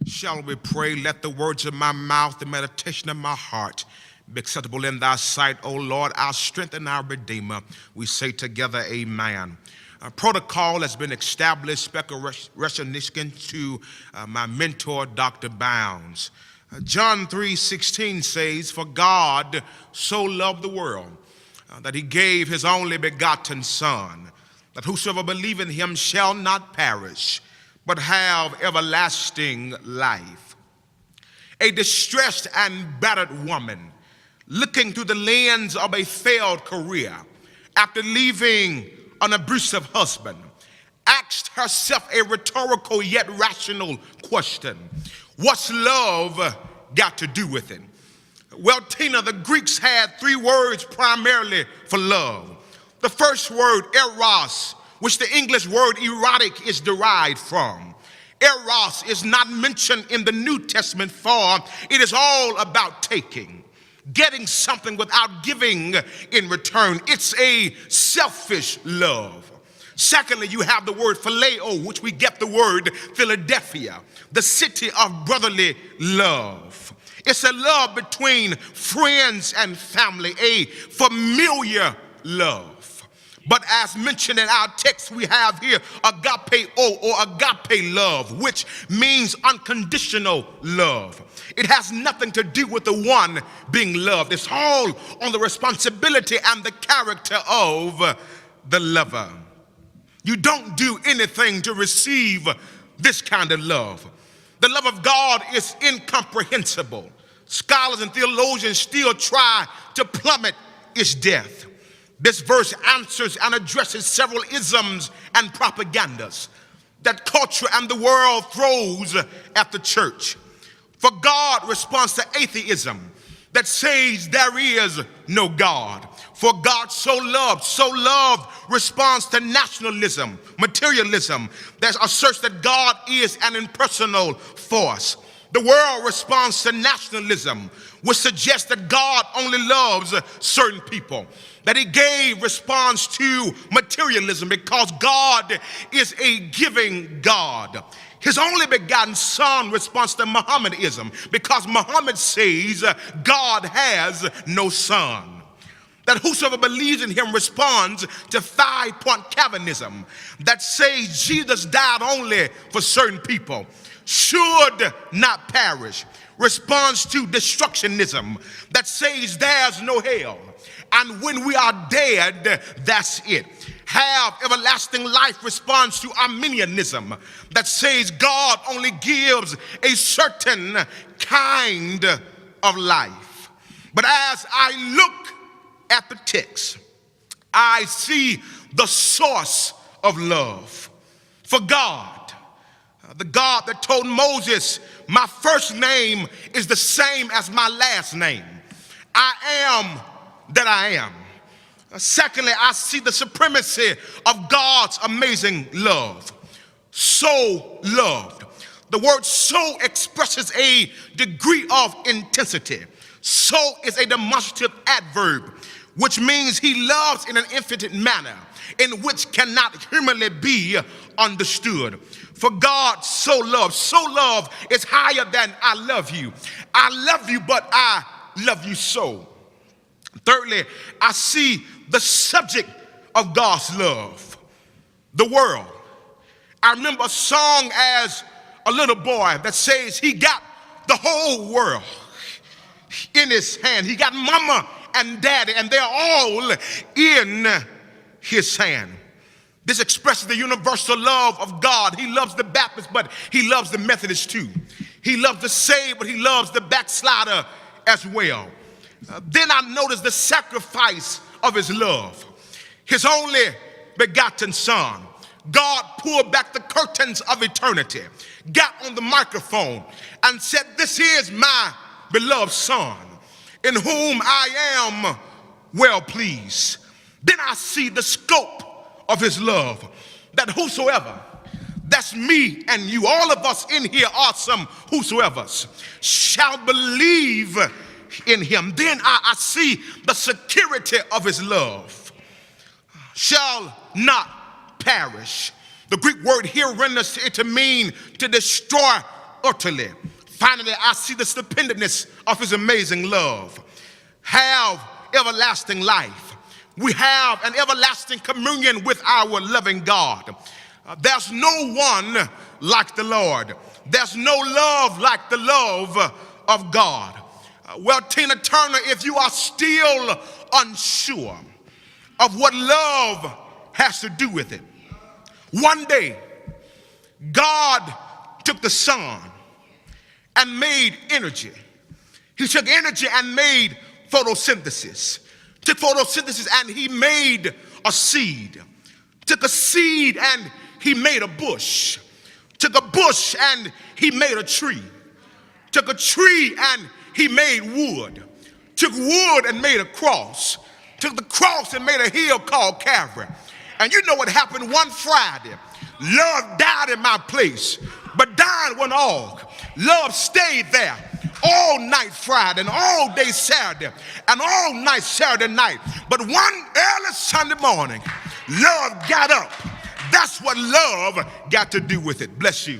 Shall we pray? Let the words of my mouth, the meditation of my heart be acceptable in thy sight, O Lord, our strength and our Redeemer. We say together, amen. Protocol has been established, special recognition to my mentor, Dr. Bounds. John 3:16 says, for God so loved the world that he gave his only begotten Son, that whosoever believe in him shall not perish, but have everlasting life. A distressed and battered woman looking through the lens of a failed career after leaving an abusive husband asked herself a rhetorical yet rational question. What's love got to do with it? Well, Tina, the Greeks had three words primarily for love. The first word, eros, which the English word erotic is derived from. Eros is not mentioned in the New Testament, for it is all about taking, getting something without giving in return. It's a selfish love. Secondly, you have the word phileo, which we get the word Philadelphia, the city of brotherly love. It's a love between friends and family, a familiar love. But as mentioned in our text, we have here agapeo or agape love, which means unconditional love. It has nothing to do with the one being loved. It's all on the responsibility and the character of the lover. You don't do anything to receive this kind of love. The love of God is incomprehensible. Scholars and theologians still try to plummet its depth. This verse answers and addresses several isms and propagandas that culture and the world throws at the church. For God responds to atheism that says there is no God. For God so loved responds to nationalism, materialism that asserts that God is an impersonal force. The world responds to nationalism, which suggests that God only loves certain people. That he gave response to materialism because God is a giving God. His only begotten Son responds to Mohammedanism because Muhammad says God has no son. That whosoever believes in him responds to five-point Calvinism that says Jesus died only for certain people, should not perish. Responds to destructionism that says there's no hell. And when we are dead, that's it. Have everlasting life responds to Arminianism that says God only gives a certain kind of life. But as I look at the text, I see the source of love. For God, the God that told Moses, my first name is the same as my last name. I am that I am. Secondly, I see the supremacy of God's amazing love. So loved. The word so expresses a degree of intensity. So is a demonstrative adverb, which means he loves in an infinite manner, in which cannot humanly be understood. For God so love is higher than I love you. I love you, but I love you so. Thirdly, I see the subject of God's love, the world. I remember a song as a little boy that says he got the whole world in his hand. He got mama and daddy, and they're all in his hand. This expresses the universal love of God. He loves the Baptist, but he loves the Methodist too. He loves the saved, but he loves the backslider as well. Then I noticed the sacrifice of his love. His only begotten Son. God pulled back the curtains of eternity, got on the microphone and said, this is my beloved Son, in whom I am well pleased. Then I see the scope of his love, that whosoever, that's me and you, all of us in here are some whosoevers, shall believe in him. Then I see the security of his love, shall not perish. The Greek word here renders it to mean to destroy utterly. Finally, I see the stupendous of his amazing love. Have everlasting life. We have an everlasting communion with our loving God. There's no one like the Lord. There's no love like the love of God. Well, Tina Turner, if you are still unsure of what love has to do with it, one day, God took the sun and made energy. He took energy and made photosynthesis. Took photosynthesis and he made a seed. Took a seed and he made a bush. Took a bush and he made a tree. Took a tree and he made wood. Took wood and made a cross. Took the cross and made a hill called Calvary. And you know what happened one Friday? Love died in my place, but died when all. Love stayed there all night Friday and all day Saturday and all night Saturday night. But one early Sunday morning, love got up. That's what love got to do with it. Bless you.